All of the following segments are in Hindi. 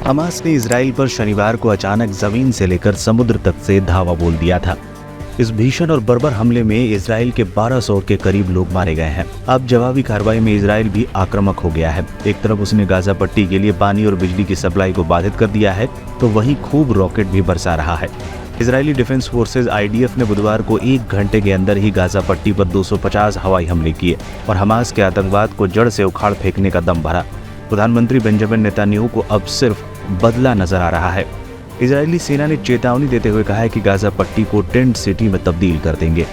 हमास ने इजराइल पर शनिवार को अचानक जमीन से लेकर समुद्र तक से धावा बोल दिया था। इस भीषण और बर्बर हमले में इजराइल के 1200 के करीब लोग मारे गए हैं। अब जवाबी कार्रवाई में इजराइल भी आक्रामक हो गया है। एक तरफ उसने गाजा पट्टी के लिए पानी और बिजली की सप्लाई को बाधित कर दिया है, तो वहीं खूब रॉकेट भी बरसा रहा है। इजरायली डिफेंस फोर्सेज IDF ने बुधवार को 1 घंटे के अंदर ही गाजा पट्टी पर 250 हवाई हमले किए और हमास के आतंकवाद को जड़ से उखाड़ फेंकने का दम भरा। प्रधानमंत्री बेंजामिन नेतन्याहू को अब सिर्फ बदला नजर आ रहा है। इजरायली सेना ने चेतावनी देते हुए कहा है कि गाजा पट्टी को टेंट सिटी में तब्दील कर देंगे।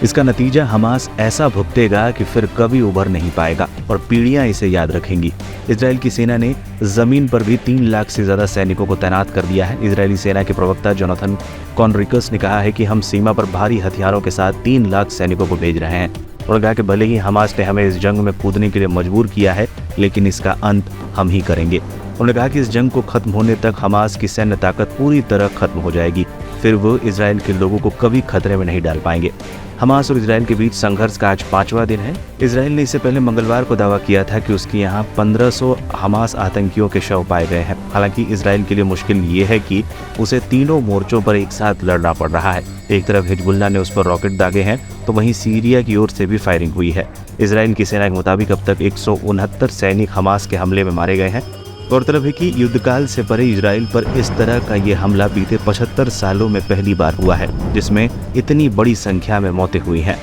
इसका नतीजा हमास ऐसा भुगतेगा कि फिर कभी उभर नहीं पाएगा और पीढ़ियां इसे याद रखेंगी। इजरायल की सेना ने जमीन पर भी 3 लाख से ज्यादा सैनिकों को तैनात कर दिया है। इजरायली सेना के प्रवक्ता जोनाथन कॉनरिकस ने कहा है कि हम सीमा पर भारी हथियारों के साथ 3 लाख सैनिकों को भेज रहे हैं और कहा कि भले ही हमास ने हमें इस जंग में कूदने के लिए मजबूर किया है, लेकिन इसका अंत हम ही करेंगे। उन्होंने कहा कि इस जंग को खत्म होने तक हमास की सैन्य ताकत पूरी तरह खत्म हो जाएगी, फिर वो इजराइल के लोगों को कभी खतरे में नहीं डाल पाएंगे। हमास और इजराइल के बीच संघर्ष का आज 5वां दिन है। इजराइल ने इससे पहले मंगलवार को दावा किया था कि उसके यहाँ 1500 हमास आतंकियों के शव पाए गए हैं। हालांकि इजराइल के लिए मुश्किल ये है कि उसे तीनों मोर्चों पर एक साथ लड़ना पड़ रहा है। एक तरफ हिजबुल्लाह ने उस पर रॉकेट दागे हैं, तो वहीं सीरिया की ओर से भी फायरिंग हुई है। इजराइल की सेना के मुताबिक अब तक 169 सैनिक हमास के हमले में मारे गए हैं। गौरतलब है कि युद्धकाल से परे इजराइल पर इस तरह का ये हमला बीते 75 सालों में पहली बार हुआ है, जिसमें इतनी बड़ी संख्या में मौतें हुई हैं।